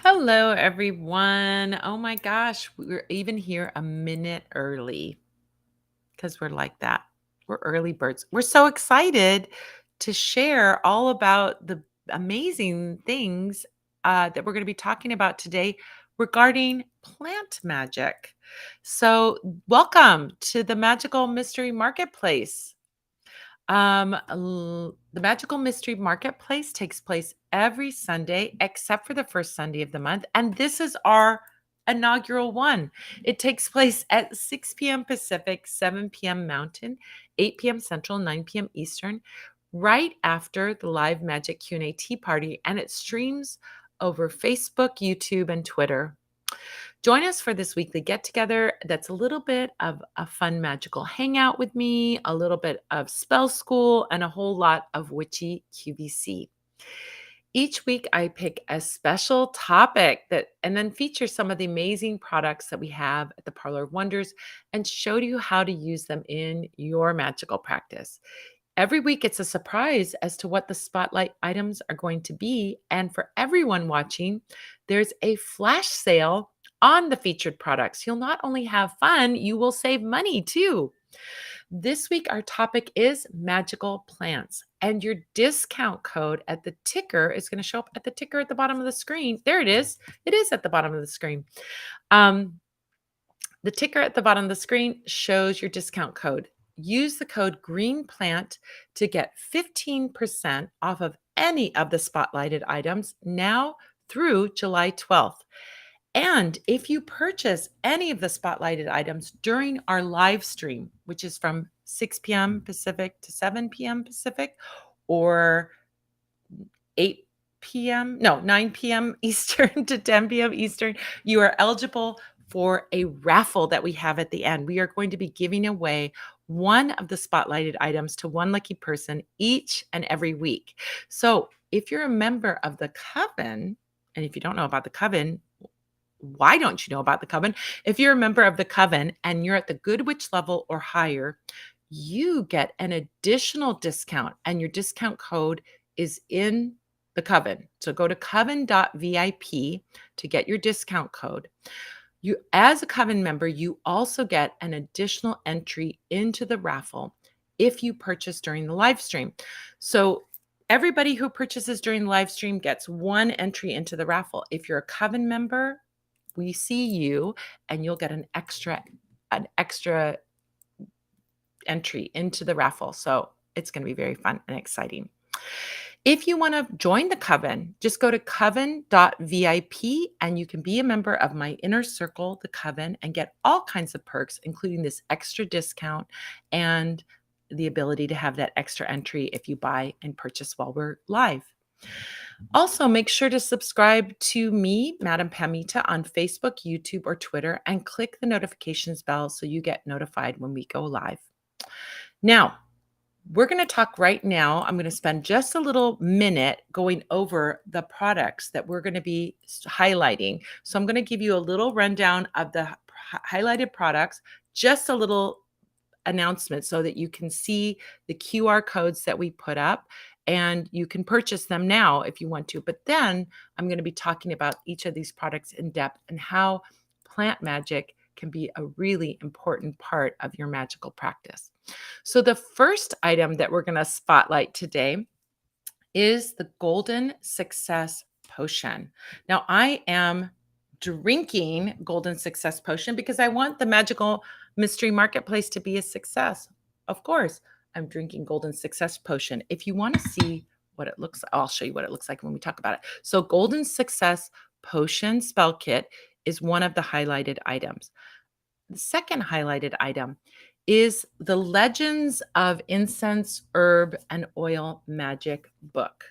Hello, everyone. Oh my gosh, we're even here a minute early because we're like that. We're early birds. We're so excited to share all about the amazing things that we're going to be talking about today regarding plant magic. So, welcome to the Magical Mystery Marketplace. The Magical Mystery Marketplace takes place every Sunday except for the first Sunday of the month, and this is our inaugural one. It takes place at 6 p.m. Pacific, 7 p.m. Mountain, 8 p.m. Central, 9 p.m. Eastern, right after the live Magic Q&A tea party, and it streams over Facebook, YouTube, and Twitter. Join us for this weekly get together that's a little bit of a fun magical hangout with me, a little bit of spell school, and a whole lot of witchy QVC. Each week, I pick a special topic and then feature some of the amazing products that we have at the Parlour of Wonders and show you how to use them in your magical practice. Every week, it's a surprise as to what the spotlight items are going to be. And for everyone watching, there's a flash sale on the featured products. You'll not only have fun, you will save money too. This week, our topic is magical plants. And your discount code at the ticker is going to show up at the ticker at the bottom of the screen. There it is. It is at the bottom of the screen. Um, the ticker at the bottom of the screen shows your discount code. Use the code GREENPLANT to get 15% off of any of the spotlighted items now through July 12th. And if you purchase any of the spotlighted items during our live stream, which is from 6 p.m. Pacific to 7 p.m. Pacific, or 9 p.m. Eastern to 10 p.m. Eastern, you are eligible for a raffle that we have at the end. We are going to be giving away one of the spotlighted items to one lucky person each and every week. So if you're a member of the Coven, and if you don't know about the Coven, why don't you know about the Coven? If you're a member of the Coven and you're at the Good Witch level or higher, you get an additional discount, and your discount code is in the Coven. So go to coven.vip to get your discount code. You, as a Coven member, you also get an additional entry into the raffle if you purchase during the live stream. So everybody who purchases during the live stream gets one entry into the raffle. If you're a Coven member, we see you and you'll get an extra entry into the raffle. So it's going to be very fun and exciting. If you want to join the Coven, just go to coven.vip and you can be a member of my inner circle, the Coven, and get all kinds of perks, including this extra discount and the ability to have that extra entry if you buy and purchase while we're live. Also, make sure to subscribe to me, Madame Pamita, on Facebook, YouTube, or Twitter, and click the notifications bell so you get notified when we go live. Now, we're going to talk right now. I'm going to spend just a little minute going over the products that we're going to be highlighting. So I'm going to give you a little rundown of the highlighted products, just a little announcement so that you can see the QR codes that we put up and you can purchase them now if you want to. But then I'm going to be talking about each of these products in depth and how plant magic can be a really important part of your magical practice. So the first item that we're going to spotlight today is the Golden Success Potion. Now, I am drinking Golden Success Potion because I want the Magical Mystery Marketplace to be a success. Of course, I'm drinking Golden Success Potion. If you want to see what it looks like, I'll show you what it looks like when we talk about it. So Golden Success Potion Spell Kit is one of the highlighted items. The second highlighted item is the Legends of Incense, Herb, and Oil Magic book.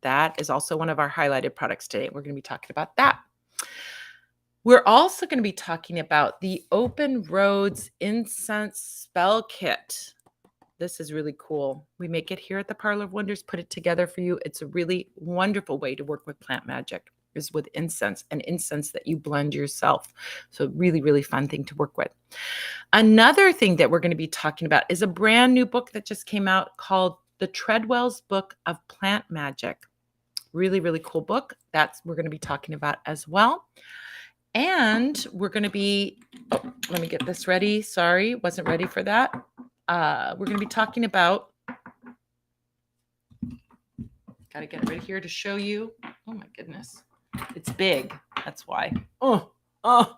That is also one of our highlighted products today. We're going to be talking about that. We're also going to be talking about the Open Roads Incense Spell Kit. This is really cool. We make it here at the Parlour of Wonders, put it together for you. It's a really wonderful way to work with plant magic, is with incense, and incense that you blend yourself. So really, really fun thing to work with. Another thing that we're going to be talking about is a brand new book that just came out called The Treadwell's Book of Plant Magic. Really, really cool book. We're going to be talking about as well. And we're going to be, let me get this ready. Sorry, wasn't ready for that. We're going to be talking about, got to get it right here to show you. Oh my goodness. It's big. That's why. Oh, oh,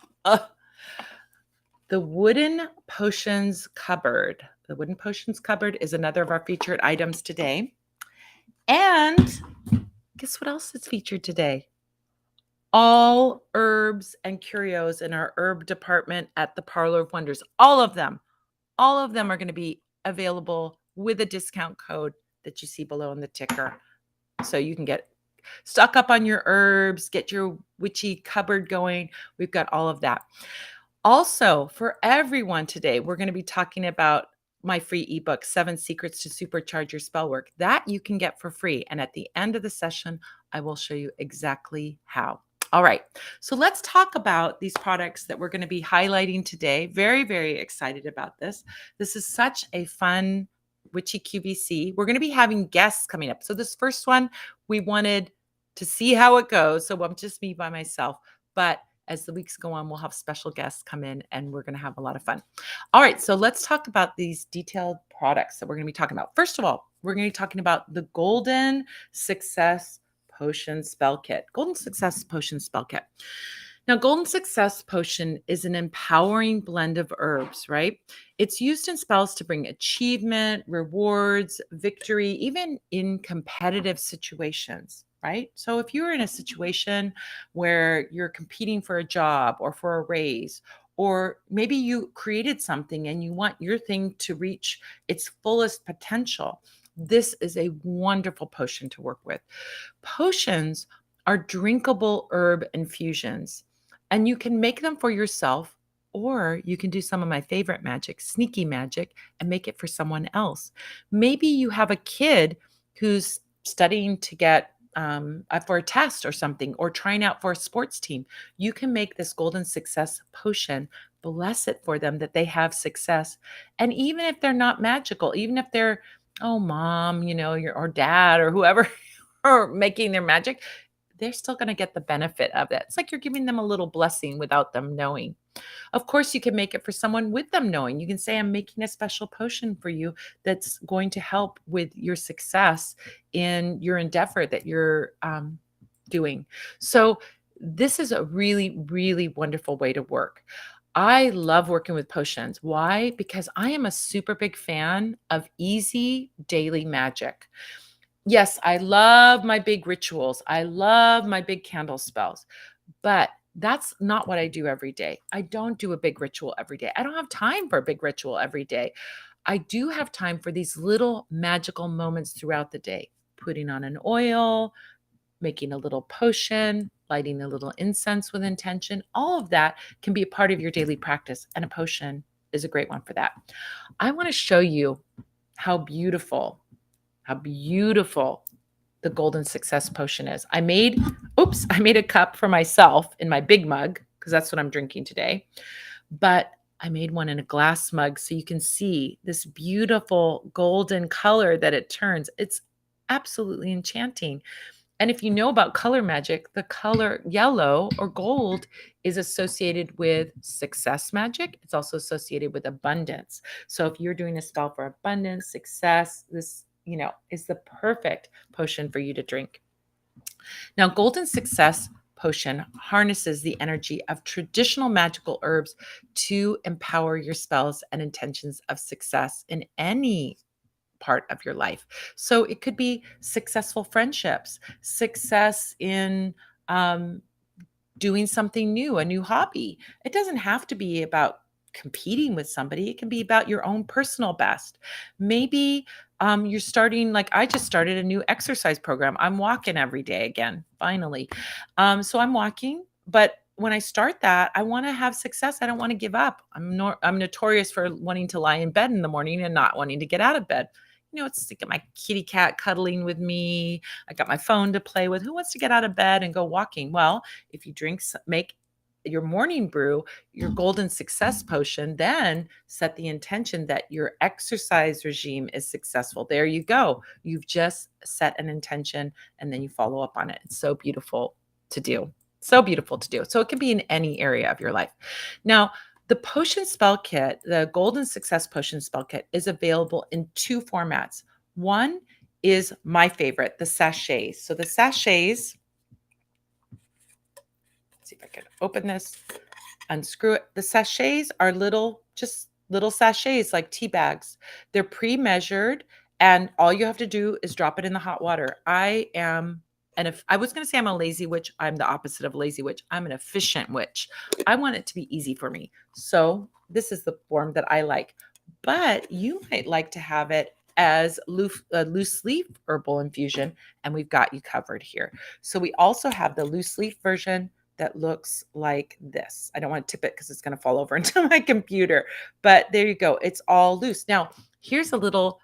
the wooden potions cupboard. The wooden potions cupboard is another of our featured items today. And guess what else is featured today? All herbs and curios in our herb department at the Parlour of Wonders. All of them are going to be available with a discount code that you see below in the ticker. So you can get stock up on your herbs, get your witchy cupboard going. We've got all of that. Also, for everyone today, we're going to be talking about my free ebook, 7 Secrets to Supercharge Your Spell Work. That you can get for free. And at the end of the session, I will show you exactly how. All right, so let's talk about these products that we're going to be highlighting today. Very, very excited about this. This is such a fun witchy QVC. We're going to be having guests coming up. So this first one, we wanted to see how it goes. So I'm just me by myself. But as the weeks go on, we'll have special guests come in and we're going to have a lot of fun. All right, so let's talk about these detailed products that we're going to be talking about. First of all, we're going to be talking about the Golden Success Potion Spell Kit. Golden Success Potion Spell Kit. Now, Golden Success Potion is an empowering blend of herbs, right? It's used in spells to bring achievement, rewards, victory, even in competitive situations, right? So if you're in a situation where you're competing for a job or for a raise, or maybe you created something and you want your thing to reach its fullest potential, this is a wonderful potion to work with. Potions are drinkable herb infusions, and you can make them for yourself, or you can do some of my favorite magic, sneaky magic, and make it for someone else. Maybe you have a kid who's studying to get for a test or something, or trying out for a sports team. You can make this Golden Success Potion, bless it for them that they have success. And even if they're not magical, even if they're, oh, mom, or dad or whoever are making their magic, they're still going to get the benefit of it. It's like you're giving them a little blessing without them knowing. Of course, you can make it for someone with them knowing. You can say, I'm making a special potion for you that's going to help with your success in your endeavor that you're doing. So this is a really, really wonderful way to work. I love working with potions. Why? Because I am a super big fan of easy daily magic. Yes, I love my big rituals. I love my big candle spells, but that's not what I do every day. I don't do a big ritual every day. I don't have time for a big ritual every day. I do have time for these little magical moments throughout the day, putting on an oil, making a little potion, lighting a little incense with intention. All of that can be a part of your daily practice, and a potion is a great one for that. I want to show you how beautiful the Golden Success Potion is. I made a cup for myself in my big mug because that's what I'm drinking today. But I made one in a glass mug so you can see this beautiful golden color that it turns. It's absolutely enchanting. And if you know about color magic, the color yellow or gold is associated with success magic. It's also associated with abundance. So if you're doing a spell for abundance, success, this is the perfect potion for you to drink. Now, Golden Success Potion harnesses the energy of traditional magical herbs to empower your spells and intentions of success in any part of your life. So it could be successful friendships, success in doing something new, a new hobby. It doesn't have to be about competing with somebody. It can be about your own personal best. Maybe you're starting, like I just started a new exercise program. I'm walking every day again, finally. So I'm walking, but when I start that, I want to have success. I don't want to give up. I'm notorious for wanting to lie in bed in the morning and not wanting to get out of bed. It's to get my kitty cat cuddling with me. I got my phone to play with. Who wants to get out of bed and go walking? Well, if you make your morning brew, your golden success potion, then set the intention that your exercise regime is successful. There you go. You've just set an intention and then you follow up on it. It's so beautiful to do. So beautiful to do. So it can be in any area of your life. Now, the potion spell kit, the golden success potion spell kit, is available in two formats. One is my favorite, the sachets. So the sachets, let's see if I can open this, unscrew it. The sachets are just little sachets like tea bags. They're pre-measured and all you have to do is drop it in the hot water. And if I was going to say I'm a lazy witch, I'm the opposite of a lazy witch. I'm an efficient witch. I want it to be easy for me. So this is the form that I like. But you might like to have it as loose leaf herbal infusion, and we've got you covered here. So we also have the loose leaf version that looks like this. I don't want to tip it because it's going to fall over into my computer, but there you go. It's all loose. Now, here's a little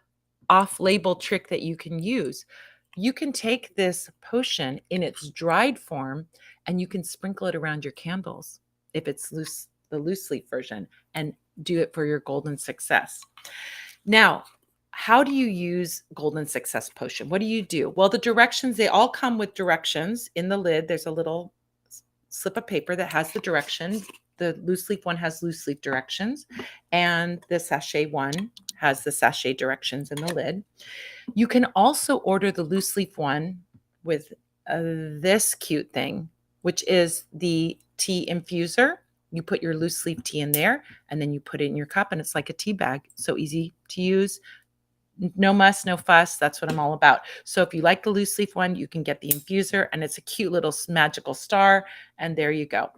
off-label trick that you can use. You can take this potion in its dried form and you can sprinkle it around your candles if it's loose, the loose leaf version, and do it for your golden success. Now, how do you use golden success potion? What do you do? Well, the directions, they all come with directions. In the lid, there's a little slip of paper that has the direction. The loose leaf one has loose leaf directions, and the sachet one has the sachet directions in the lid. You can also order the loose leaf one with this cute thing, which is the tea infuser. You put your loose leaf tea in there, and then you put it in your cup, and it's like a tea bag. So easy to use. No muss, no fuss. That's what I'm all about. So if you like the loose leaf one, you can get the infuser, and it's a cute little magical star. And there you go.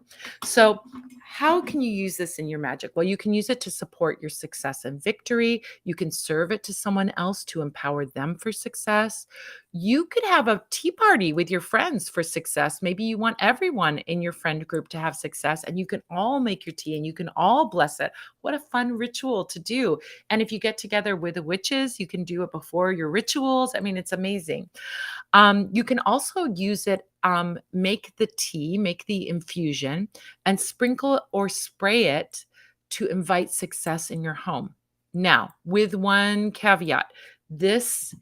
So how can you use this in your magic? Well, you can use it to support your success and victory. You can serve it to someone else to empower them for success. You could have a tea party with your friends for success. Maybe you want everyone in your friend group to have success, and you can all make your tea and you can all bless it. What a fun ritual to do. And if you get together with the witches, you can do it before your rituals. I mean, it's amazing. You can also use it, make the tea, make the infusion, and sprinkle or spray it to invite success in your home. Now, with one caveat, this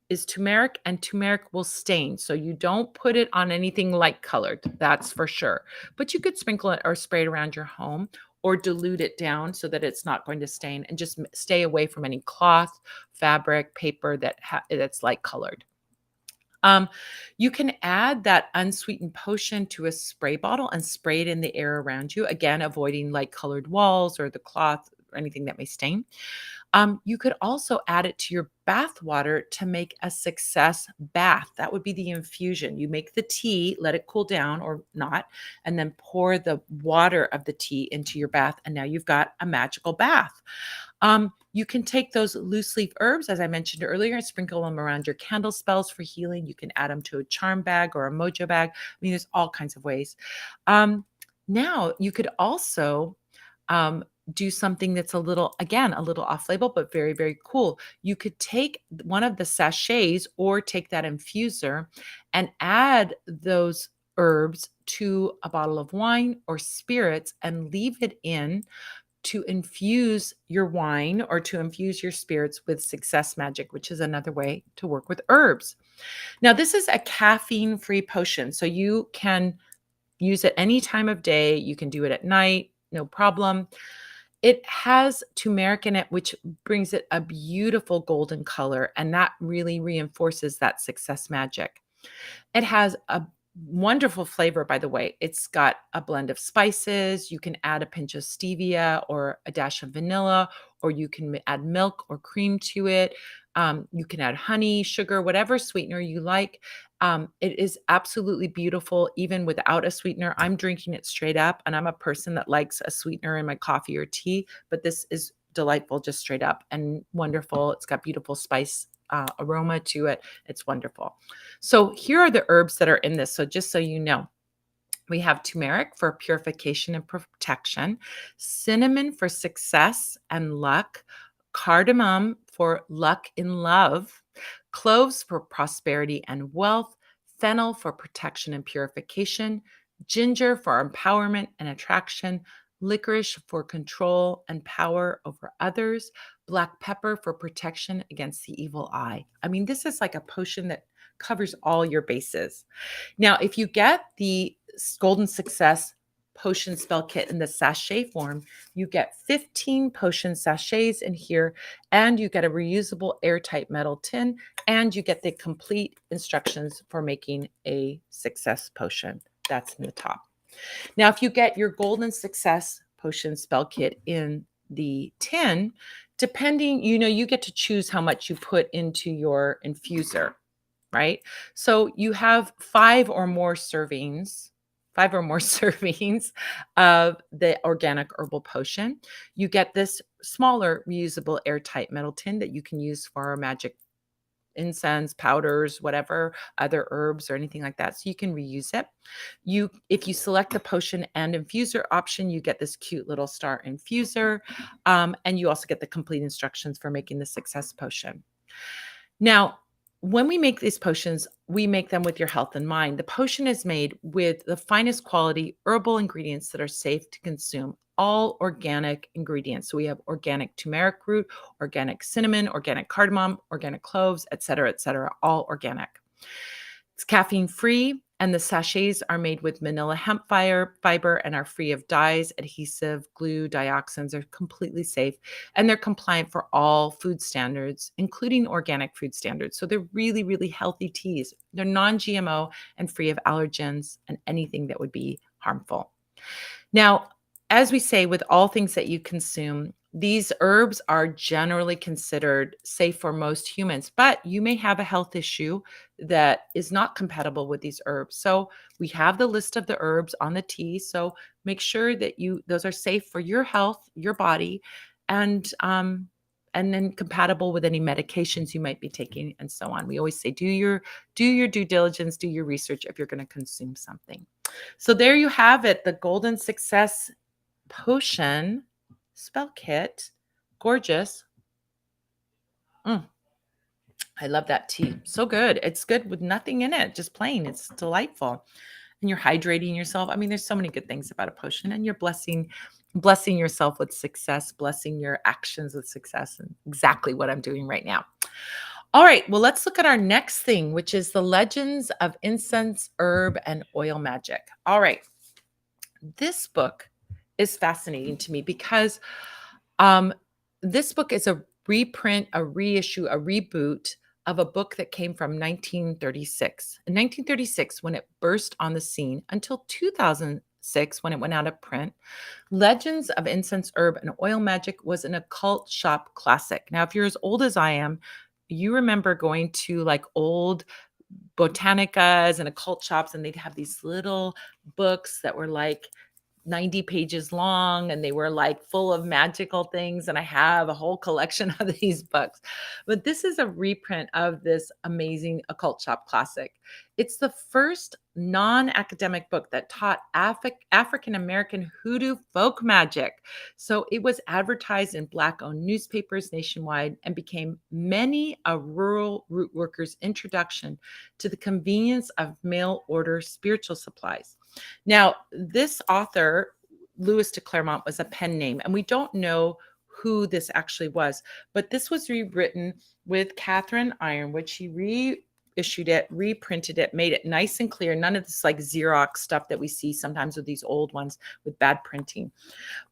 is turmeric, and turmeric will stain. So you don't put it on anything light colored, that's for sure. But you could sprinkle it or spray it around your home or dilute it down so that it's not going to stain, and just stay away from any cloth, fabric, paper that's light colored. You can add that unsweetened potion to a spray bottle and spray it in the air around you, again, avoiding light colored walls or the cloth or anything that may stain. You could also add it to your bath water to make a success bath. That would be the infusion. You make the tea, let it cool down or not, and then pour the water of the tea into your bath. And now you've got a magical bath. You can take those loose leaf herbs, as I mentioned earlier, and sprinkle them around your candle spells for healing. You can add them to a charm bag or a mojo bag. I mean, there's all kinds of ways. Now, you could also do something that's again, a little off label, but very, very cool. You could take one of the sachets or take that infuser and add those herbs to a bottle of wine or spirits and leave it in to infuse your wine or to infuse your spirits with success magic, which is another way to work with herbs. Now, this is a caffeine-free potion, so you can use it any time of day. You can do it at night, no problem. It has turmeric in it, which brings it a beautiful golden color, and that really reinforces that success magic. It has a wonderful flavor, by the way. It's got a blend of spices. You can add a pinch of stevia or a dash of vanilla, or you can add milk or cream to it. You can add honey, sugar, whatever sweetener you like. It is absolutely beautiful, even without a sweetener. I'm drinking it straight up, and I'm a person that likes a sweetener in my coffee or tea, but this is delightful just straight up and wonderful. It's got beautiful spice aroma to it. It's wonderful. So here are the herbs that are in this. So just so you know, we have turmeric for purification and protection, cinnamon for success and luck, cardamom for luck in love, cloves for prosperity and wealth, fennel for protection and purification, ginger for empowerment and attraction, licorice for control and power over others, black pepper for protection against the evil eye. I mean, this is like a potion that covers all your bases. Now, if you get the Golden Success potion spell kit in the sachet form, you get 15 potion sachets in here, and you get a reusable airtight metal tin, and you get the complete instructions for making a success potion. That's in the top. Now, if you get your Golden Success potion spell kit in the tin, depending, you get to choose how much you put into your infuser, right? So you have five or more servings of the organic herbal potion. You get this smaller reusable airtight metal tin that you can use for magic incense, powders, whatever, other herbs or anything like that. So you can reuse it. If you select the potion and infuser option, you get this cute little star infuser. And you also get the complete instructions for making the success potion. Now, when we make these potions, we make them with your health in mind. The potion is made with the finest quality herbal ingredients that are safe to consume, all organic ingredients. So we have organic turmeric root, organic cinnamon, organic cardamom, organic cloves, et cetera, all organic. It's caffeine free, and the sachets are made with manila hemp fiber and are free of dyes, adhesive, glue, dioxins. Are completely safe, and they're compliant for all food standards, including organic food standards. So they're really, really healthy teas. They're non-GMO and free of allergens and anything that would be harmful. Now, as we say with all things that you consume, these herbs are generally considered safe for most humans, but you may have a health issue that is not compatible with these herbs. So we have the list of the herbs on the tea. So make sure that those are safe for your health, your body, and then compatible with any medications you might be taking, and so on. We always say do your due diligence, do your research if you're going to consume something. So there you have it, the Golden Success potion spell kit. Gorgeous. I love that tea. So good. It's good with nothing in it, just plain. It's delightful. And you're hydrating yourself. I mean, there's so many good things about a potion, and you're blessing yourself with success, blessing your actions with success, and exactly what I'm doing right now. All right, well, let's look at our next thing, which is the legends of incense, herb, and oil magic. All right. This book is fascinating to me because this book is a reprint, a reissue, a reboot of a book that came from 1936. In 1936, when it burst on the scene, until 2006, when it went out of print, Legends of Incense, Herb, and Oil Magic was an occult shop classic. Now, if you're as old as I am, you remember going to like old botanicas and occult shops, and they'd have these little books that were like 90 pages long, and they were like full of magical things. And I have a whole collection of these books. But this is a reprint of this amazing occult shop classic. It's the first non-academic book that taught African American hoodoo folk magic. So it was advertised in Black-owned newspapers nationwide and became many a rural root worker's introduction to the convenience of mail order spiritual supplies. Now, this author, Louis de Clermont, was a pen name, and we don't know who this actually was, but this was rewritten with Catherine Ironwood. She reissued it, reprinted it, made it nice and clear. None of this like Xerox stuff that we see sometimes with these old ones with bad printing.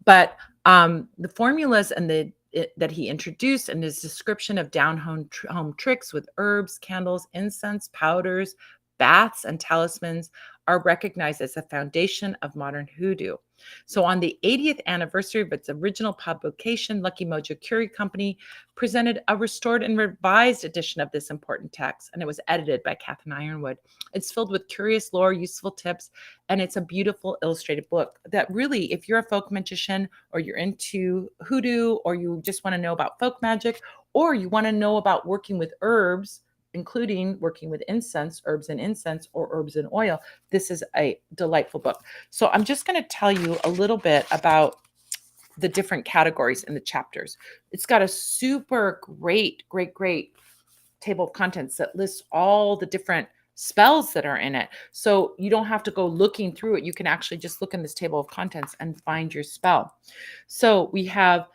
But the formulas and that he introduced and his description of down-home tricks with herbs, candles, incense, powders, baths, and talismans are recognized as the foundation of modern hoodoo. So on the 80th anniversary of its original publication, Lucky Mojo Curio Company presented a restored and revised edition of this important text, and it was edited by Catherine Ironwood. It's filled with curious lore, useful tips, and it's a beautiful illustrated book that really, if you're a folk magician or you're into hoodoo or you just want to know about folk magic or you want to know about working with herbs, including working with incense, herbs and incense, or herbs and oil, this is a delightful book. So I'm just going to tell you a little bit about the different categories in the chapters. It's got a super great table of contents that lists all the different spells that are in it. So you don't have to go looking through it. You can actually just look in this table of contents and find your spell. So we have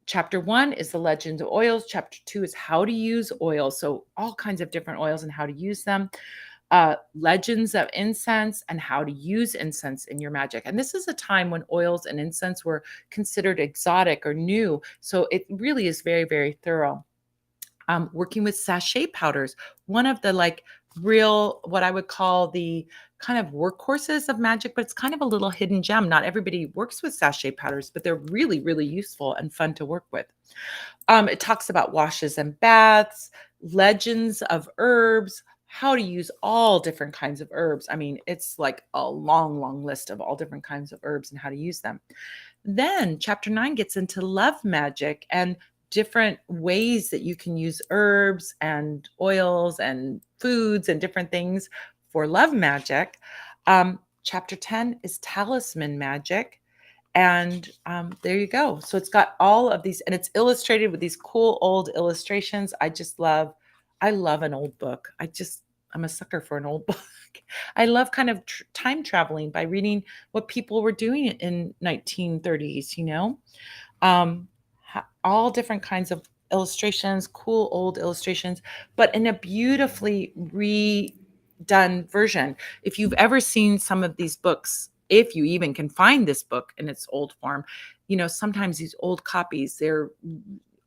chapter 1 is the legend of oils. Chapter 2 is how to use oils. So all kinds of different oils and how to use them. Legends of incense and how to use incense in your magic. And this is a time when oils and incense were considered exotic or new. So it really is very, very thorough. Working with sachet powders, one of the like real, what I would call the kind of workhorses of magic, but it's kind of a little hidden gem. Not everybody works with sachet powders, but they're really, really useful and fun to work with. It talks about washes and baths, legends of herbs, how to use all different kinds of herbs. I mean, it's like a long, long list of all different kinds of herbs and how to use them. Then chapter 9 gets into love magic and different ways that you can use herbs and oils and foods and different things for love magic. Chapter 10 is talisman magic. And there you go. So it's got all of these, and it's illustrated with these cool old illustrations. I love an old book. I'm a sucker for an old book. I love kind of time traveling by reading what people were doing in 1930s, um, all different kinds of illustrations, cool old illustrations, but in a beautifully redone version. If you've ever seen some of these books, if you even can find this book in its old form, sometimes these old copies, they're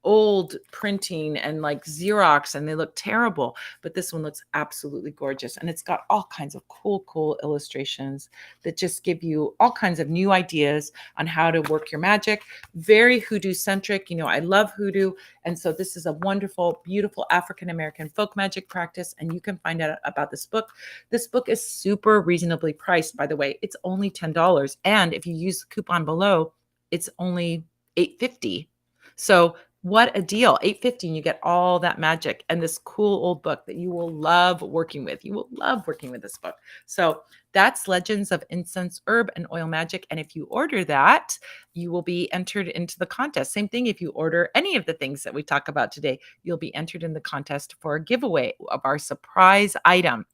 old printing and like Xerox and they look terrible, but this one looks absolutely gorgeous. And it's got all kinds of cool illustrations that just give you all kinds of new ideas on how to work your magic. Very hoodoo centric. I love hoodoo. And so this is a wonderful, beautiful African-American folk magic practice. And you can find out about this book. This book is super reasonably priced, by the way. It's only $10. And if you use the coupon below, it's only $8.50. So what a deal. $8.50 and you get all that magic and this cool old book that you will love working with. You will love working with this book. So that's Legends of Incense, Herb, and Oil Magic. And if you order that, you will be entered into the contest. Same thing if you order any of the things that we talk about today, you'll be entered in the contest for a giveaway of our surprise item.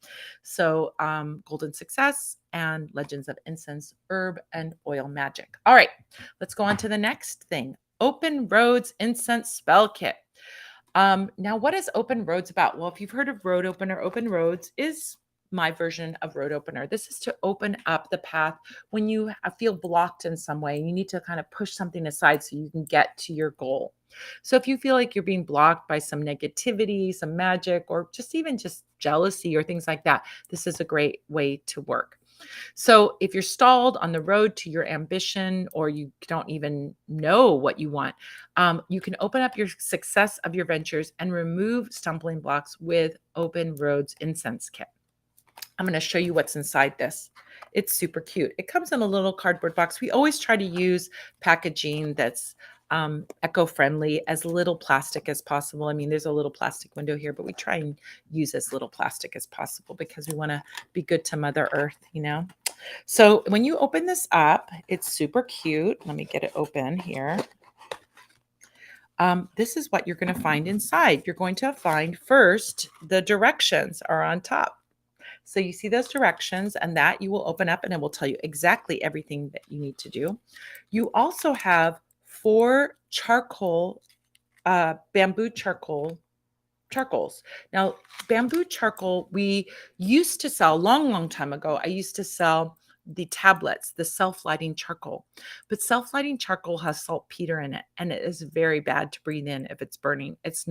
So Golden Success and Legends of Incense, Herb, and Oil Magic. All right, let's go on to the next thing. Open Roads Incense Spell Kit. Now, what is Open Roads about? Well, if you've heard of Road Opener, Open Roads is my version of Road Opener. This is to open up the path when you feel blocked in some way. You need to kind of push something aside so you can get to your goal. So if you feel like you're being blocked by some negativity, some magic, or even just jealousy or things like that, this is a great way to work. So if you're stalled on the road to your ambition or you don't even know what you want, you can open up your success of your ventures and remove stumbling blocks with Open Roads Incense Kit. I'm going to show you what's inside this. It's super cute. It comes in a little cardboard box. We always try to use packaging that's eco-friendly, as little plastic as possible. I mean, there's a little plastic window here, but we try and use as little plastic as possible because we want to be good to Mother Earth, So when you open this up, it's super cute. Let me get it open here. This is what you're going to find inside. You're going to find first, the directions are on top. So you see those directions and that you will open up and it will tell you exactly everything that you need to do. You also have 4 bamboo charcoals. Now, bamboo charcoal, we used to sell long time ago. I used to sell the tablets, the self-lighting charcoal. But self-lighting charcoal has saltpeter in it, and it is very bad to breathe in if it's burning. It's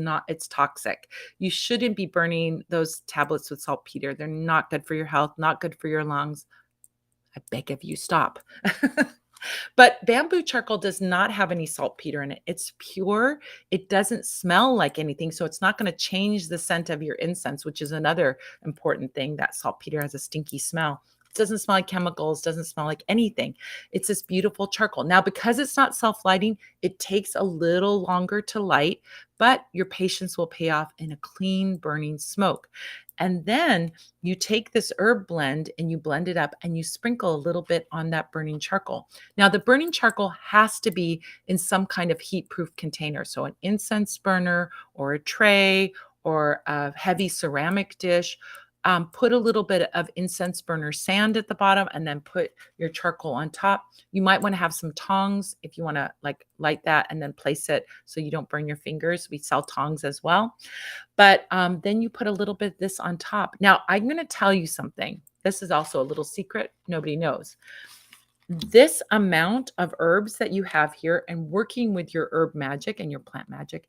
toxic. You shouldn't be burning those tablets with saltpeter. They're not good for your health, not good for your lungs. I beg of you, stop. But bamboo charcoal does not have any saltpeter in it. It's pure. It doesn't smell like anything. So it's not going to change the scent of your incense, which is another important thing. That saltpeter has a stinky smell. It doesn't smell like chemicals, doesn't smell like anything. It's this beautiful charcoal. Now, because it's not self-lighting, it takes a little longer to light, but your patience will pay off in a clean burning smoke. And then you take this herb blend and you blend it up and you sprinkle a little bit on that burning charcoal. Now, the burning charcoal has to be in some kind of heat-proof container. So an incense burner or a tray or a heavy ceramic dish. Put a little bit of incense burner sand at the bottom and then put your charcoal on top. You might want to have some tongs if you want to like light that and then place it so you don't burn your fingers. We sell tongs as well. But then you put a little bit of this on top. Now, I'm going to tell you something. This is also a little secret. Nobody knows. This amount of herbs that you have here and working with your herb magic and your plant magic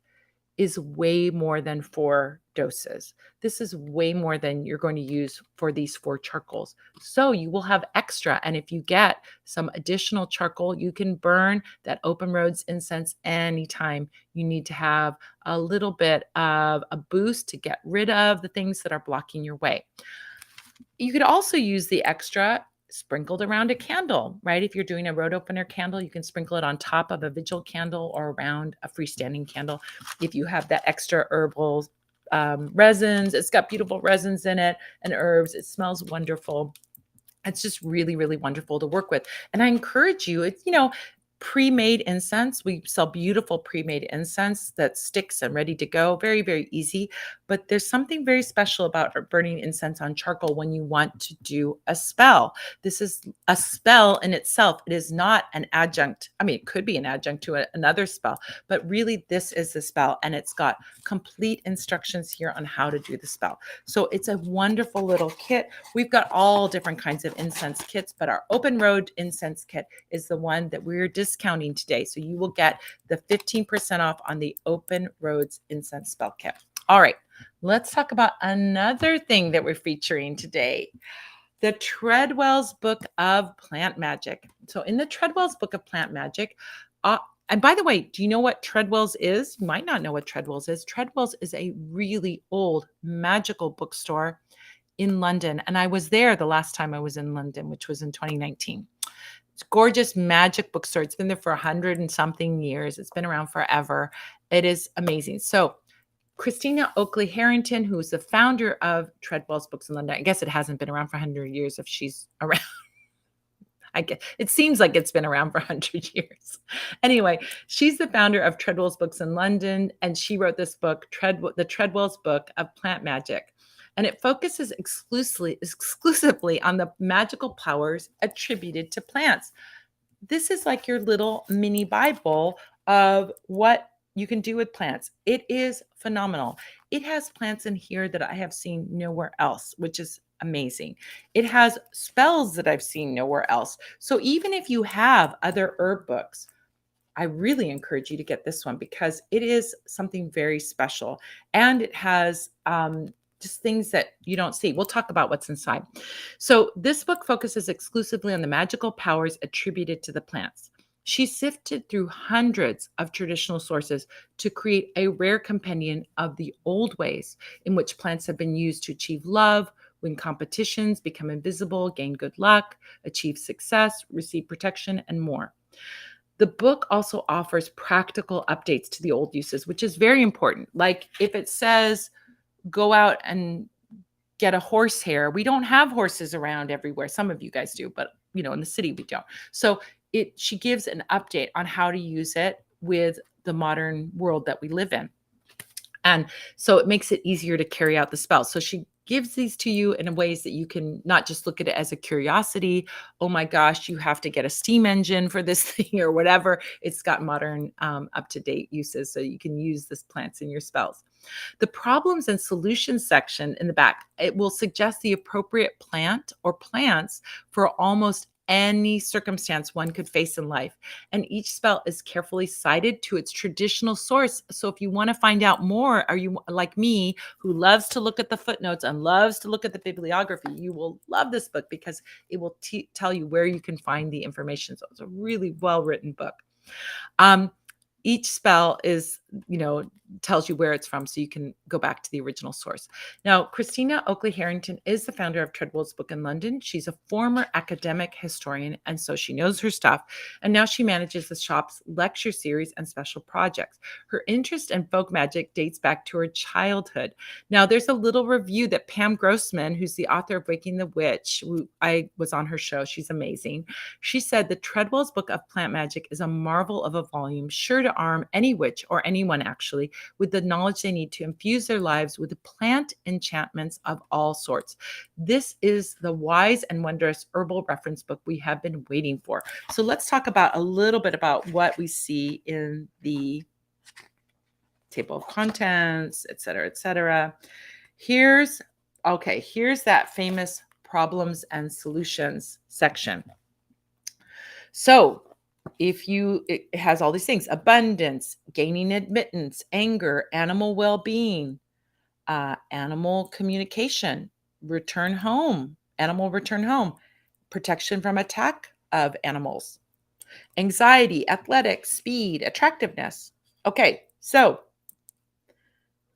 is way more than 4 doses. This is way more than you're going to use for these 4 charcoals. So you will have extra. And if you get some additional charcoal, you can burn that open roads incense anytime you need to have a little bit of a boost to get rid of the things that are blocking your way. You could also use the extra sprinkled around a candle, right? If you're doing a road opener candle, you can sprinkle it on top of a vigil candle or around a freestanding candle. If you have that extra herbal resins, it's got beautiful resins in it and herbs. It smells wonderful. It's just really, really wonderful to work with. And I encourage you, it's, pre-made incense. We sell beautiful pre-made incense that sticks and ready to go. Very, very easy. But there's something very special about burning incense on charcoal when you want to do a spell. This is a spell in itself. It is not an adjunct. I mean, it could be an adjunct to another spell, but really this is the spell. And it's got complete instructions here on how to do the spell. So it's a wonderful little kit. We've got all different kinds of incense kits, but our open road incense kit is the one that we're discounting today. So you will get the 15% off on the Open Roads Incense Spell Kit. All right, let's talk about another thing that we're featuring today. The Treadwell's Book of Plant Magic. So in the Treadwell's Book of Plant Magic, and by the way, do you know what Treadwell's is? You might not know what Treadwell's is. Treadwell's is a really old magical bookstore in London. And I was there the last time I was in London, which was in 2019. It's gorgeous magic bookstore. It's been there for 100 and something years. It's been around forever. It is amazing. So Christina Oakley Harrington, who is the founder of Treadwell's Books in London. I guess it hasn't been around for 100 years if she's around. I guess it seems like it's been around for 100 years. Anyway, she's the founder of Treadwell's Books in London, and she wrote this book, the Treadwell's Book of Plant Magic. And it focuses exclusively on the magical powers attributed to plants. This is like your little mini Bible of what you can do with plants. It is phenomenal. It has plants in here that I have seen nowhere else, which is amazing. It has spells that I've seen nowhere else. So even if you have other herb books, I really encourage you to get this one because it is something very special. And it has just things that you don't see. We'll talk about what's inside. So this book focuses exclusively on the magical powers attributed to the plants. She sifted through hundreds of traditional sources to create a rare compendium of the old ways in which plants have been used to achieve love, win competitions, become invisible, gain good luck, achieve success, receive protection, and more. The book also offers practical updates to the old uses, which is very important. Like if it says, go out and get a horsehair. We don't have horses around everywhere. Some of you guys do, but in the city we don't. So she gives an update on how to use it with the modern world that we live in. And so it makes it easier to carry out the spell. So she gives these to you in ways that you can not just look at it as a curiosity. Oh my gosh, you have to get a steam engine for this thing or whatever. It's got modern, up-to-date uses. So you can use this plants in your spells. The problems and solutions section in the back, it will suggest the appropriate plant or plants for almost any circumstance one could face in life. And each spell is carefully cited to its traditional source. So if you want to find out more, are you like me, who loves to look at the footnotes and loves to look at the bibliography, you will love this book because it will tell you where you can find the information. So it's a really well-written book. Each spell is, tells you where it's from, so you can go back to the original source. Now, Christina Oakley Harrington is the founder of Treadwell's Book in London. She's a former academic historian, and so she knows her stuff. And now she manages the shop's lecture series and special projects. Her interest in folk magic dates back to her childhood. Now, there's a little review that Pam Grossman, who's the author of Waking the Witch, I was on her show. She's amazing. She said the Treadwell's Book of Plant Magic is a marvel of a volume, sure to arm any witch or any anyone actually, with the knowledge they need to infuse their lives with the plant enchantments of all sorts. This is the wise and wondrous herbal reference book we have been waiting for. So let's talk about a little bit about what we see in the table of contents, et cetera, et cetera. Here's that famous problems and solutions section. So it has all these things: abundance, gaining admittance, anger, animal well-being, animal communication, animal return home, protection from attack of animals, anxiety, athletics, speed, attractiveness. Okay, so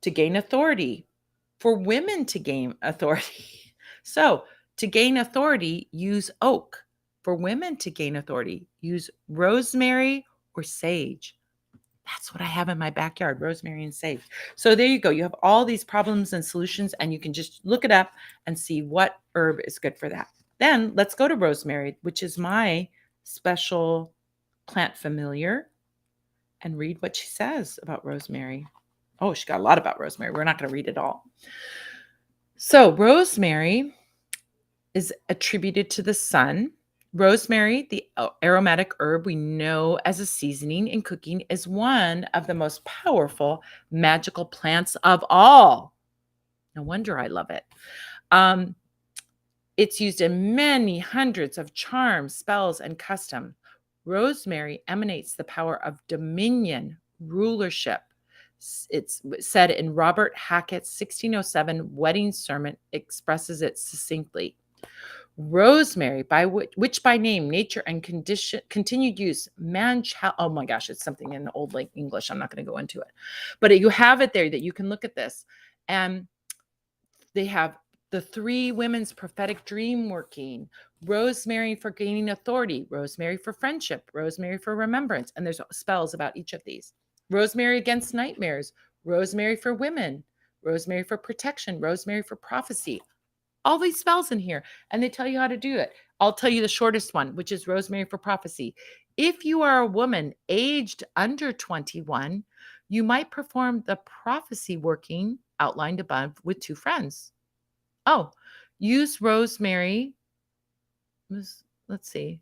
to gain authority, for women to gain authority. So to gain authority, use oak. For women to gain authority, use rosemary or sage. That's what I have in my backyard, rosemary and sage. So there you go. You have all these problems and solutions, and you can just look it up and see what herb is good for that. Then let's go to rosemary, which is my special plant familiar, and read what she says about rosemary. Oh, she got a lot about rosemary. We're not going to read it all. So rosemary is attributed to the sun. Rosemary, the aromatic herb we know as a seasoning in cooking, is one of the most powerful magical plants of all. No wonder I love it. It's used in many hundreds of charms, spells, and custom. Rosemary emanates the power of dominion, rulership. It's said in Robert Hackett's 1607 wedding sermon, expresses it succinctly. Rosemary, by which by name, nature, and continued use, oh my gosh, it's something in Old English. I'm not going to go into it, but you have it there that you can look at this. And they have the 3 women's prophetic dream working, rosemary for gaining authority, rosemary for friendship, rosemary for remembrance. And there's spells about each of these. Rosemary against nightmares, rosemary for women, rosemary for protection, rosemary for prophecy. All these spells in here, and they tell you how to do it. I'll tell you the shortest one, which is rosemary for prophecy. If you are a woman aged under 21, you might perform the prophecy working outlined above with 2 friends. Oh, use rosemary. Let's see.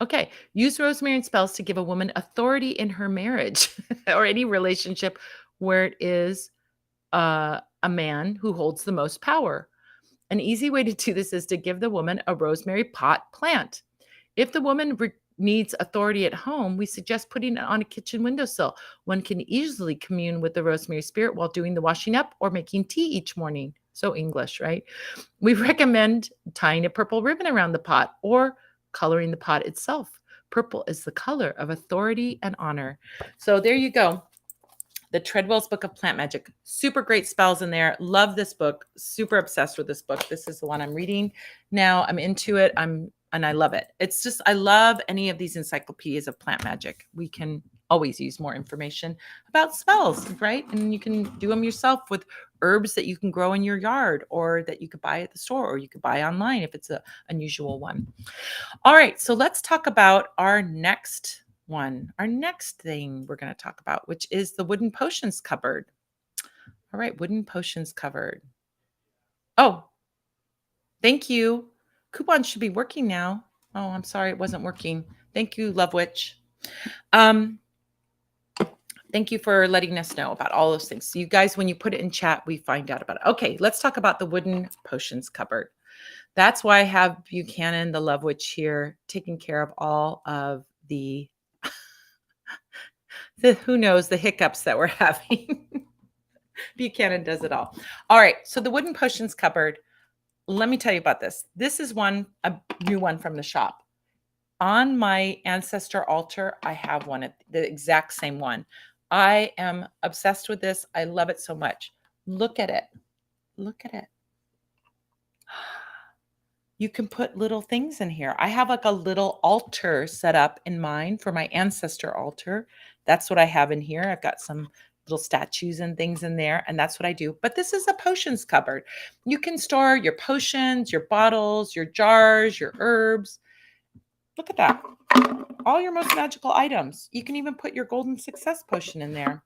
Okay, use rosemary and spells to give a woman authority in her marriage or any relationship where it is a man who holds the most power. An easy way to do this is to give the woman a rosemary pot plant. If the woman needs authority at home, we suggest putting it on a kitchen windowsill. One can easily commune with the rosemary spirit while doing the washing up or making tea each morning. So English, right? We recommend tying a purple ribbon around the pot or coloring the pot itself. Purple is the color of authority and honor. So there you go. The Treadwell's Book of Plant Magic. Super great spells in there. Love this book. Super obsessed with this book. This is the one I'm reading now. I'm into it. And I love it. It's just, I love any of these encyclopedias of plant magic. We can always use more information about spells, right? And you can do them yourself with herbs that you can grow in your yard or that you could buy at the store or you could buy online if it's an unusual one. All right, so let's talk about our next thing we're going to talk about, which is the wooden potions cupboard. All right, wooden potions cupboard. Oh, thank you. Coupons should be working now. Oh, I'm sorry, it wasn't working. Thank you, Love Witch. Thank you for letting us know about all those things. So you guys, when you put it in chat, we find out about it. Okay, let's talk about the wooden potions cupboard. That's why I have Buchanan, the Love Witch, here taking care of all of the who knows, the hiccups that we're having. Buchanan does it all. All right, so the wooden potions cupboard. Let me tell you about this. This is a new one from the shop. On my ancestor altar, I have one, the exact same one. I am obsessed with this. I love it so much. Look at it. Look at it. You can put little things in here. I have like a little altar set up in mine for my ancestor altar. That's what I have in here. I've got some little statues and things in there, and that's what I do. But this is a potions cupboard. You can store your potions, your bottles, your jars, your herbs. Look at that. all your most magical items. You can even put your golden success potion in there.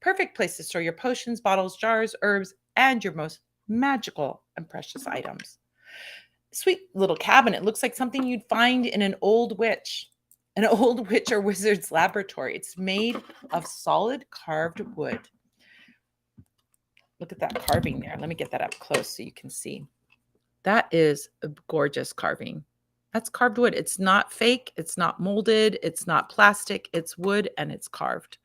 Perfect place to store your potions, bottles, jars, herbs, and your most magical and precious items. Sweet little cabinet. Looks like something you'd find in an old witch or wizard's laboratory. It's made of solid carved wood. Look at that carving there. Let me get that up close so you can see. That is a gorgeous carving. That's carved wood. It's not fake. It's not molded. It's not plastic. It's wood and it's carved.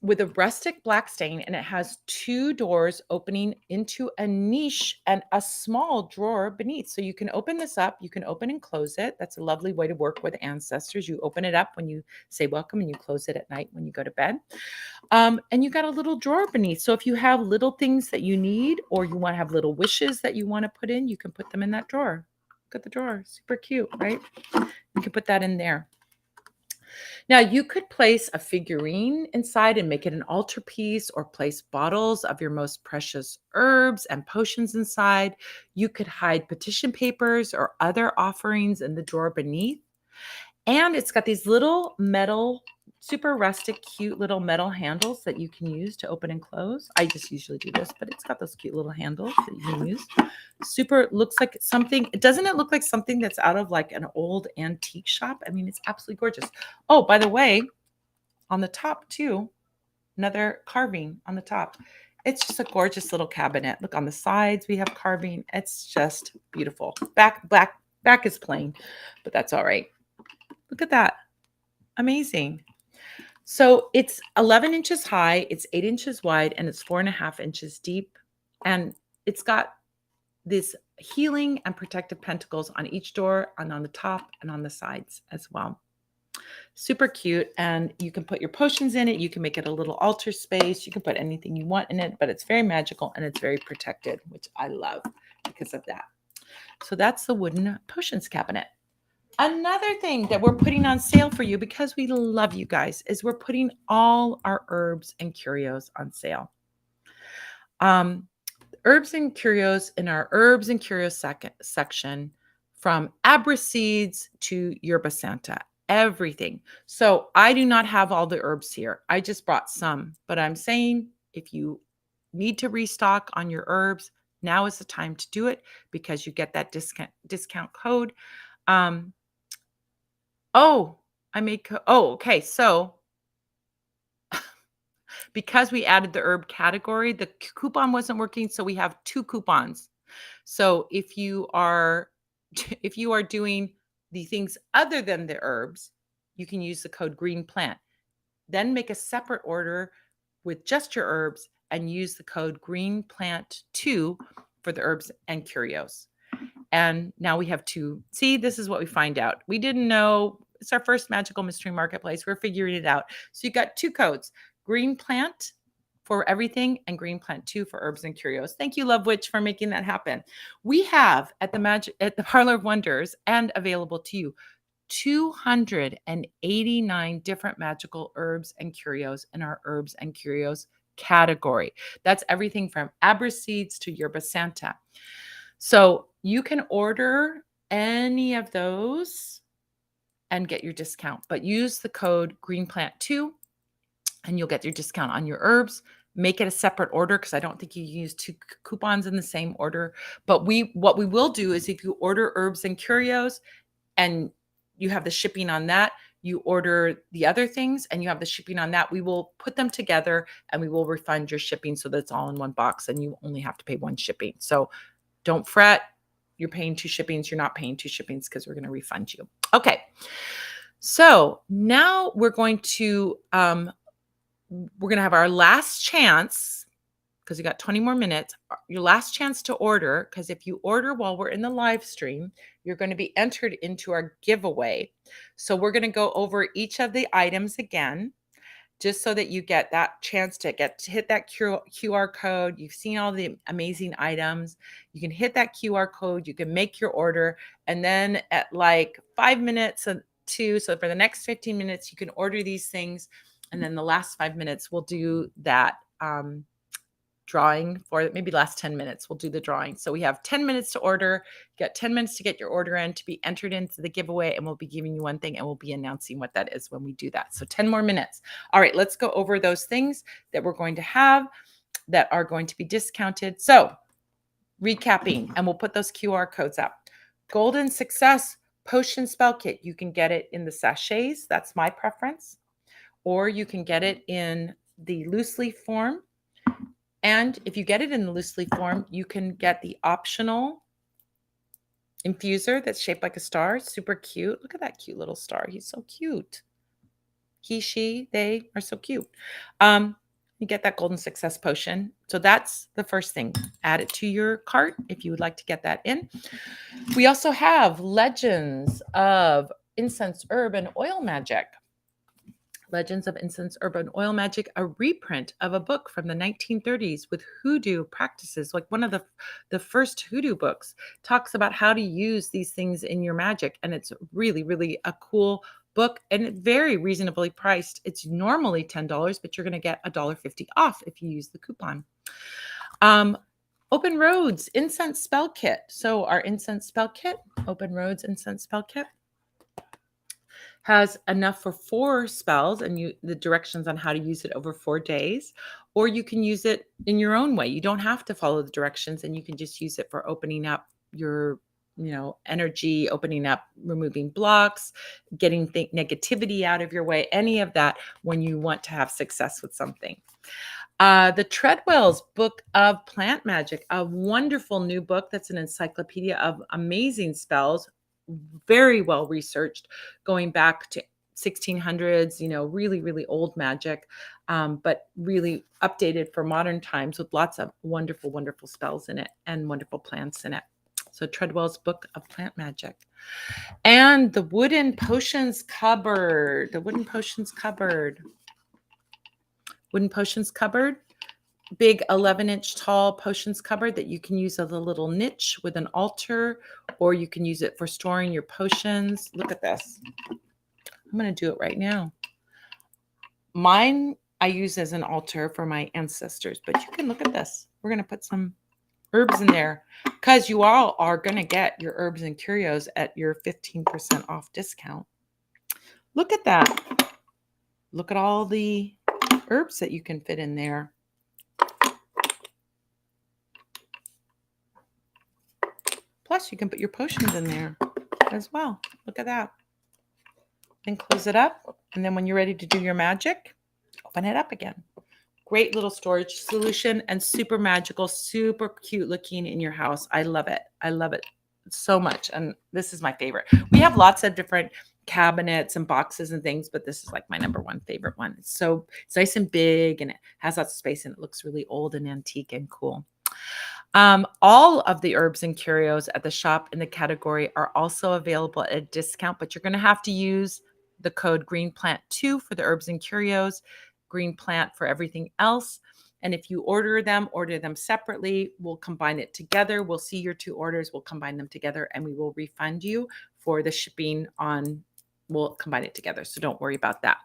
With a rustic black stain, and it has 2 doors opening into a niche and a small drawer beneath. So you can open this up, you can open and close it. That's a lovely way to work with ancestors. You open it up when you say welcome, and you close it at night when you go to bed. And you got a little drawer beneath. So if you have little things that you need, or you want to have little wishes that you want to put in, you can put them in that drawer. Look at the drawer. Super cute, right? You can put that in there. Now, you could place a figurine inside and make it an altarpiece, or place bottles of your most precious herbs and potions inside. You could hide petition papers or other offerings in the drawer beneath. And it's got these little metal, super rustic, cute little metal handles that you can use to open and close. I just usually do this, but it's got those cute little handles that you can use. Super, looks like something, doesn't it look like something that's out of like an old antique shop? I mean, it's absolutely gorgeous. Oh, by the way, on the top too, another carving on the top. It's just a gorgeous little cabinet. Look, on the sides, we have carving. It's just beautiful. Back is plain, but that's all right. Look at that. Amazing. So it's 11 inches high, it's 8 inches wide, and it's 4.5 inches deep. And it's got this healing and protective pentacles on each door, and on the top and on the sides as well. Super cute. And you can put your potions in it. You can make it a little altar space. You can put anything you want in it, but it's very magical and it's very protected, which I love because of that. So that's the wooden potions cabinet. Another thing that we're putting on sale for you, because we love you guys, is we're putting all our herbs and curios on sale. Herbs and curios in our herbs and curios section, from abra seeds to yerba santa, everything. So I do not have all the herbs here. I just brought some, but I'm saying if you need to restock on your herbs, now is the time to do it, because you get that discount code. Okay. So because we added the herb category, the coupon wasn't working. So we have 2 coupons. So if you are doing the things other than the herbs, you can use the code green plant. Then make a separate order with just your herbs and use the code green plant 2 for the herbs and curios. And now we have 2. See, this is what we find out. We didn't know. It's our first magical mystery marketplace. We're figuring it out. So you got 2 codes: green plant for everything and green plant 2 for herbs and curios. Thank you, Love Witch, for making that happen. We have at the Parlour of Wonders, and available to you, 289 different magical herbs and curios in our herbs and curios category. That's everything from abra seeds to yerba santa. So you can order any of those and get your discount, but use the code greenplant2 and you'll get your discount on your herbs. Make it a separate order, because I don't think you use 2 coupons in the same order. But what we will do is, if you order herbs and curios and you have the shipping on that, you order the other things and you have the shipping on that, we will put them together and we will refund your shipping, so that's all in one box and you only have to pay 1 shipping. So don't fret. You're paying 2 shippings. You're not paying 2 shippings, because we're going to refund you. Okay. So now we're going to have our last chance, because we got 20 more minutes. Your last chance to order, because if you order while we're in the live stream, you're going to be entered into our giveaway. So we're going to go over each of the items again, just so that you get that chance to hit that QR code. You've seen all the amazing items. You can hit that QR code. You can make your order. And then at like 5 minutes so for the next 15 minutes, you can order these things. And then the last 5 minutes, we'll do that drawing for it. Maybe last 10 minutes, we'll do the drawing. So we have 10 minutes to order. You got 10 minutes to get your order in to be entered into the giveaway. And we'll be giving you one thing and we'll be announcing what that is when we do that. So 10 more minutes. All right, let's go over those things that we're going to have that are going to be discounted. So recapping, and we'll put those QR codes up. Golden Success Potion Spell Kit. You can get it in the sachets. That's my preference. Or you can get it in the loose leaf form. And if you get it in the loose leaf form, you can get the optional infuser that's shaped like a star. Super cute. Look at that cute little star. He's so cute. He, she, they are so cute. You get that Golden Success Potion. So that's the first thing. Add it to your cart if you would like to get that in. We also have Legends of Incense, Herb, and Oil Magic. Legends of Incense, Herb, and Oil Magic, a reprint of a book from the 1930s with hoodoo practices. Like one of the first hoodoo books talks about how to use these things in your magic. And it's really, really a cool book and very reasonably priced. It's normally $10, but you're going to get $1.50 off if you use the coupon. Open Roads Incense Spell Kit. So our Incense Spell Kit, Open Roads Incense Spell Kit, has enough for 4 spells and the directions on how to use it over 4 days, or you can use it in your own way. You don't have to follow the directions, and you can just use it for opening up your energy, opening up, removing blocks, getting negativity out of your way, any of that when you want to have success with something. The Treadwell's Book of Plant Magic, a wonderful new book that's an encyclopedia of amazing spells, very well researched, going back to 1600s, really, really old magic, but really updated for modern times with lots of wonderful, wonderful spells in it and wonderful plants in it. So Treadwell's Book of Plant Magic. And the Wooden Potions Cupboard. The Wooden Potions Cupboard. Wooden Potions Cupboard. Big 11-inch tall potions cupboard that you can use as a little niche with an altar, or you can use it for storing your potions. Look at this. I'm going to do it right now. Mine I use as an altar for my ancestors, but you can look at this. We're going to put some herbs in there because you all are going to get your herbs and curios at your 15% off discount. Look at that. Look at all the herbs that you can fit in there. Plus, you can put your potions in there as well. Look at that. Then close it up. And then when you're ready to do your magic, open it up again. Great little storage solution and super magical, super cute looking in your house. I love it. I love it so much. And this is my favorite. We have lots of different cabinets and boxes and things, but this is like my number one favorite one. It's nice and big, and it has lots of space, and it looks really old and antique and cool. All of the herbs and curios at the shop in the category are also available at a discount, but you're going to have to use the code GREENPLANT2 for the herbs and curios, GREENPLANT for everything else. And if you order them separately, we'll combine it together. We'll see your 2 orders, we'll combine them together, and we will refund you for the shipping we'll combine it together. So don't worry about that.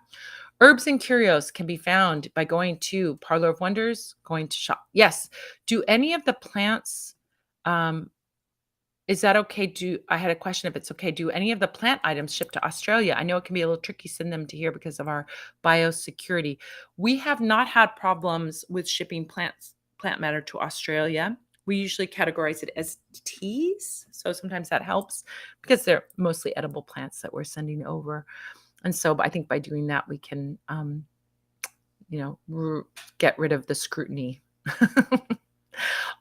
Herbs and curios can be found by going to Parlour of Wonders, going to shop. Yes. Do any of the plants, is that okay? I had a question if it's okay. Do any of the plant items ship to Australia? I know it can be a little tricky sending them to here because of our biosecurity. We have not had problems with shipping plant matter to Australia. We usually categorize it as teas. So sometimes that helps because they're mostly edible plants that we're sending over. And so I think by doing that, we can, get rid of the scrutiny.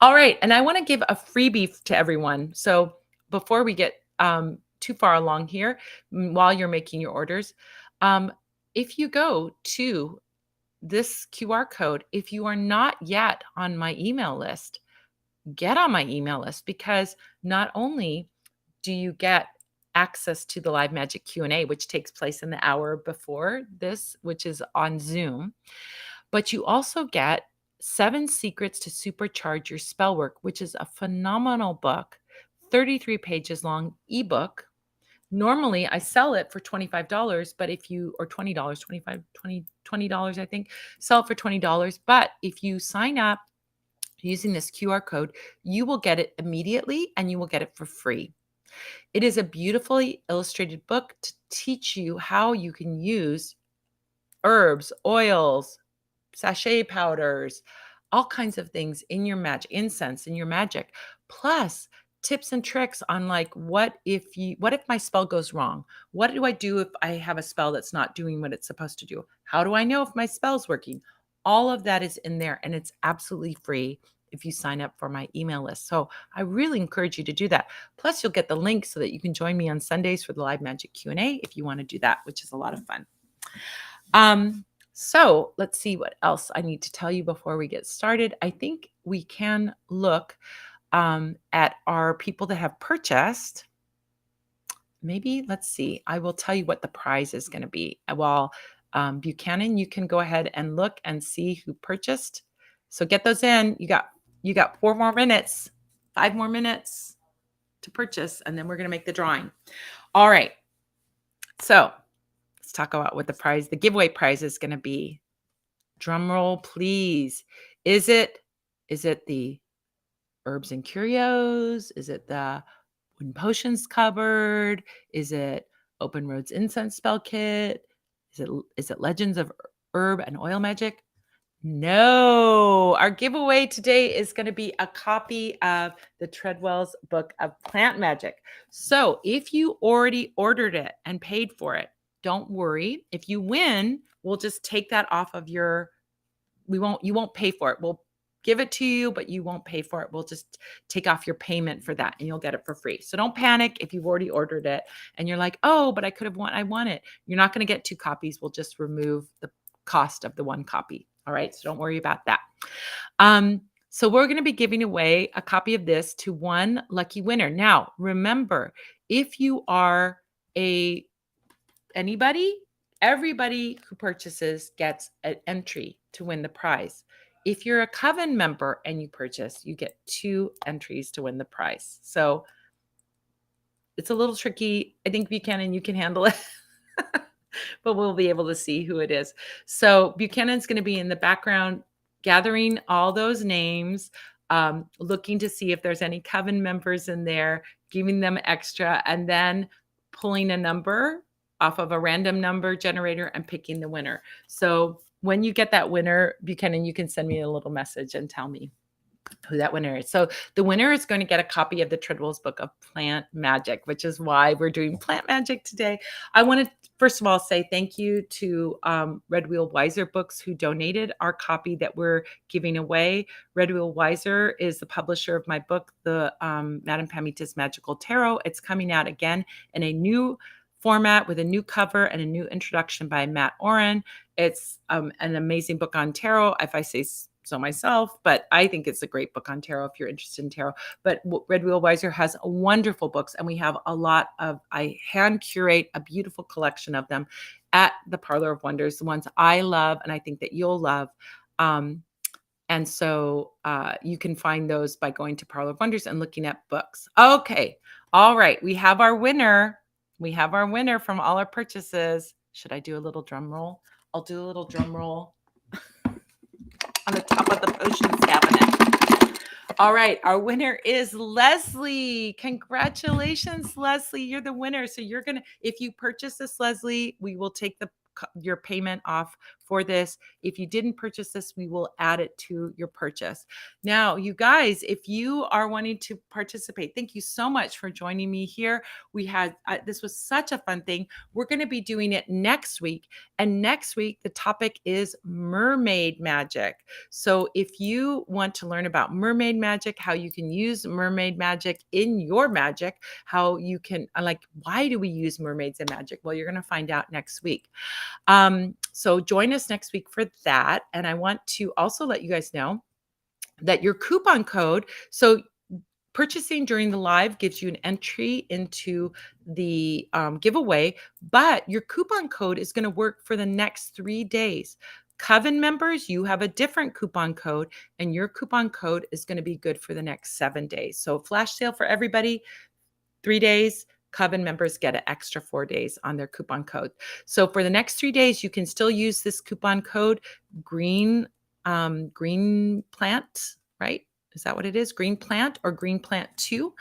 All right. And I want to give a freebie to everyone. So before we get too far along here, while you're making your orders, if you go to this QR code, if you are not yet on my email list, get on my email list, because not only do you get access to the live magic Q&A, which takes place in the hour before this, which is on Zoom, but you also get 7 Secrets to Supercharge Your Spell Work, which is a phenomenal book, 33 pages long ebook. Normally I sell it for $25, but or $20, $20, I think, sell it for $20. But if you sign up using this QR code, you will get it immediately and you will get it for free. It is a beautifully illustrated book to teach you how you can use herbs, oils, sachet powders, all kinds of things in your magic, incense in your magic, plus tips and tricks on like what if my spell goes wrong? What do I do if I have a spell that's not doing what it's supposed to do? How do I know if my spell's working? All of that is in there and it's absolutely free if you sign up for my email list. So I really encourage you to do that. Plus you'll get the link so that you can join me on Sundays for the live magic Q&A if you want to do that, which is a lot of fun. So let's see what else I need to tell you before we get started. I think we can look at our people that have purchased. Maybe let's see. I will tell you what the prize is going to be. While Buchanan, you can go ahead and look and see who purchased. So get those in. You got 4 more minutes, 5 more minutes to purchase, and then we're going to make the drawing. All right. So let's talk about what the giveaway prize is going to be. Drum roll, please. Is it the herbs and curios? Is it the wooden potions cupboard? Is it Open Roads incense spell kit? Is it Legends of Herb and Oil Magic? No, our giveaway today is going to be a copy of the Treadwell's book of plant magic. So if you already ordered it and paid for it, don't worry. If you win, we'll just take that off of you won't pay for it. We'll give it to you, but you won't pay for it. We'll just take off your payment for that and you'll get it for free. So don't panic if you've already ordered it and you're like, oh, but I want it. You're not going to get 2 copies. We'll just remove the cost of the 1 copy. All right. So don't worry about that. So we're going to be giving away a copy of this to 1 lucky winner. Now, remember, if you are everybody who purchases gets an entry to win the prize. If you're a Coven member and you purchase, you get 2 entries to win the prize. So it's a little tricky. I think Buchanan, you can handle it. But we'll be able to see who it is. So Buchanan's going to be in the background gathering all those names, looking to see if there's any Coven members in there, giving them extra, and then pulling a number off of a random number generator and picking the winner. So when you get that winner, Buchanan, you can send me a little message and tell me who that winner is. So the winner is going to get a copy of the Treadwell's book of plant magic, which is why we're doing plant magic today. I want to first of all say thank you to Red Wheel Wiser Books who donated our copy that we're giving away. Red Wheel Wiser is the publisher of my book, the Madame Pamita's Magical Tarot. It's coming out again in a new format with a new cover and a new introduction by Matt Oren. It's an amazing book on tarot, if I say so myself, but I think it's a great book on tarot if you're interested in tarot. But Red Wheel Wiser has wonderful books, and we have I hand curate a beautiful collection of them at the Parlour of Wonders, the ones I love and I think that you'll love. And so you can find those by going to Parlour of Wonders and looking at books. Okay. All right. We have our winner. We have our winner from all our purchases. Should I do a little drum roll? I'll do a little drum roll on the top of the potions cabinet. All right. Our winner is Leslie. Congratulations, Leslie. You're the winner. So if you purchase this, Leslie, we will take your payment off for this. If you didn't purchase this, we will add it to your purchase. Now, you guys, if you are wanting to participate, thank you so much for joining me here. This was such a fun thing. We're going to be doing it next week. And next week, the topic is mermaid magic. So if you want to learn about mermaid magic, how you can use mermaid magic in your magic, how you can, why do we use mermaids in magic? Well, you're going to find out next week. So join us next week for that. And I want to also let you guys know that your coupon code, so purchasing during the live gives you an entry into the giveaway, but your coupon code is going to work for the next 3 days. Coven members, you have a different coupon code, and your coupon code is going to be good for the next 7 days. So flash sale for everybody, 3 days. Coven members get an extra 4 days on their coupon code. So for the next 3 days, you can still use this coupon code green plant, right? Is that what it is? Green Plant or Green Plant 2?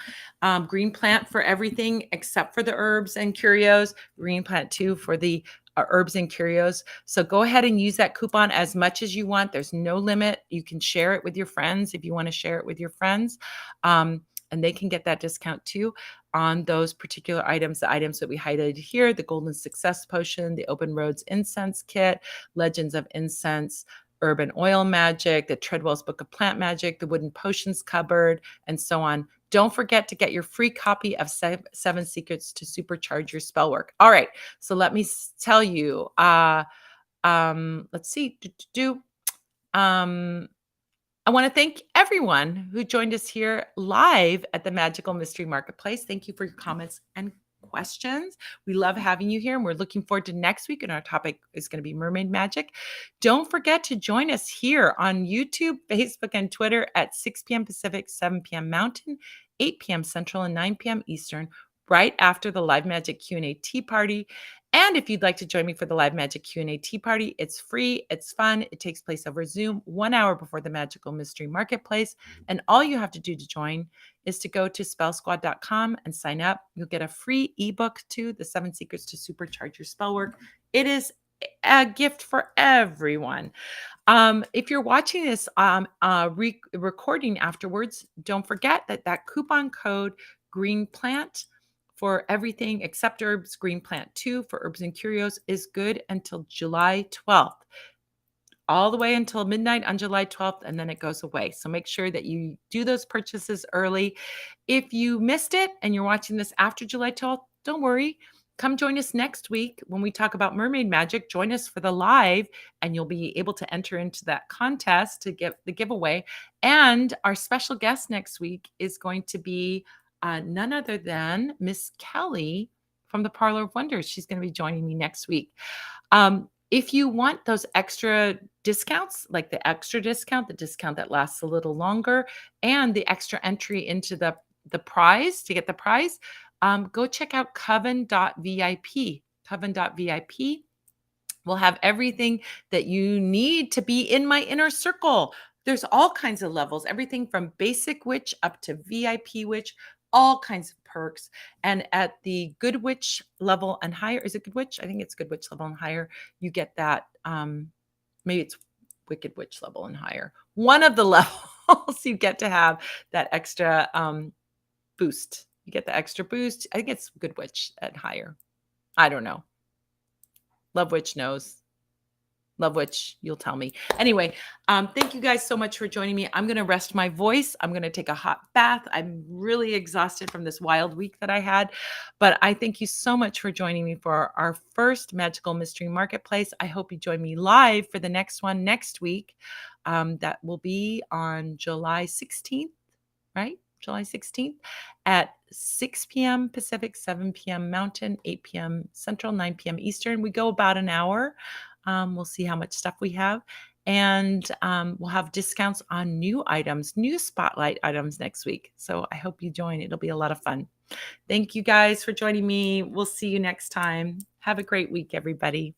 Green Plant for everything except for the herbs and curios. Green Plant 2 for the herbs and curios. So go ahead and use that coupon as much as you want. There's no limit. You can share it with your friends if you want to share it with your friends. And they can get that discount too on those particular items, the items that we highlighted here, the Golden Success Potion, the Open Roads Incense Kit, Legends of Incense, Urban Oil Magic, the Treadwell's Book of Plant Magic, the Wooden Potions Cupboard, and so on. Don't forget to get your free copy of Seven Secrets to Supercharge Your Spell Work. All right, so let me tell you. Let's see. I want to thank everyone who joined us here live at the Magical Mystery Marketplace. Thank you for your comments and questions. We love having you here, and we're looking forward to next week. And our topic is going to be mermaid magic. Don't forget to join us here on YouTube, Facebook, and Twitter at 6 p.m. Pacific, 7 p.m. Mountain, 8 p.m. Central, and 9 p.m. Eastern, right after the Live Magic Q&A Tea Party. And if you'd like to join me for the Live Magic Q&A Tea Party, it's free, it's fun, it takes place over Zoom 1 hour before the Magical Mystery Marketplace. And all you have to do to join is to go to spellsquad.com and sign up. You'll get a free ebook too, The 7 Secrets to Supercharge Your Spell Work. It is a gift for everyone. If you're watching this recording afterwards, don't forget that coupon code GREENPLANT for everything except herbs, Green Plant 2 for herbs and curios is good until July 12th, all the way until midnight on July 12th, and then it goes away. So make sure that you do those purchases early. If you missed it and you're watching this after July 12th, don't worry. Come join us next week when we talk about mermaid magic. Join us for the live, and you'll be able to enter into that contest to get the giveaway. And our special guest next week is going to be none other than Miss Kelly from the Parlour of Wonders. She's going to be joining me next week. If you want those extra discounts, like the extra discount, the discount that lasts a little longer, and the extra entry into the prize, to get the prize, go check out coven.vip. Coven.vip will have everything that you need to be in my inner circle. There's all kinds of levels, everything from basic witch up to VIP witch, all kinds of perks. And at the good witch level and higher, is it good witch? I think it's good witch level and higher. You get that, maybe it's wicked witch level and higher. One of the levels you get to have that extra boost. You get the extra boost. I think it's good witch at higher. I don't know. Love Witch knows. Love Witch, you'll tell me. Anyway, thank you guys so much for joining me. I'm going to rest my voice. I'm going to take a hot bath. I'm really exhausted from this wild week that I had. But I thank you so much for joining me for our first Magical Mystery Marketplace. I hope you join me live for the next one next week. That will be on July 16th, right? July 16th at 6 p.m. Pacific, 7 p.m. Mountain, 8 p.m. Central, 9 p.m. Eastern. We go about an hour. We'll see how much stuff we have. And we'll have discounts on new items, new spotlight items next week. So I hope you join. It'll be a lot of fun. Thank you guys for joining me. We'll see you next time. Have a great week, everybody.